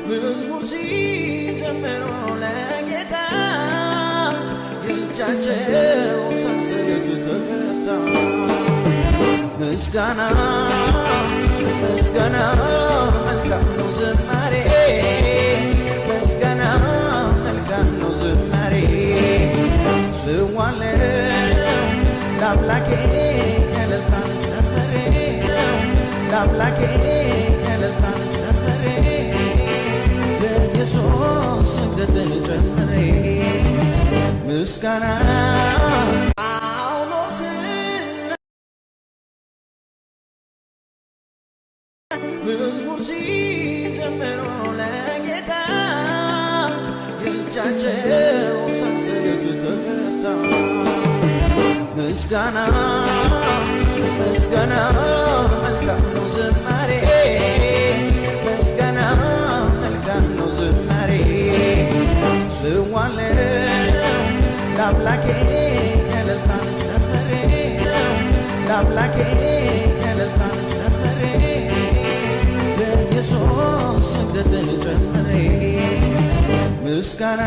መዝሙር ሲዘምሩ ለጌታ የእጃቸው ሰንሰለት ተፈታ። ምስጋና ምስጋና መልካም ነው ዝማሬ ምስጋና መልካም ነው ዝማሬ ስዋለው ለአምላኬ እልልታን ጨምሬ ለአምላኬ እልልታን ጨምሬ ለኢየሱስ ስግደትን ጨምሬ ምስጋና መዝሙር ሲዘምሩ ለጌታ የእጃቸው ሰንሰለት ተፈታ። ምስጋና ምስጋና መልካም ነው ዝማሬ ምስጋና መልካም ነው ዝማሬ ስዋለው ለአምላኬ እልልታን ጨምሬ ለአምላኬ እልልታን ጨምሬ ለኢየሱስ ስግደትን ጨምሬ ምስጋና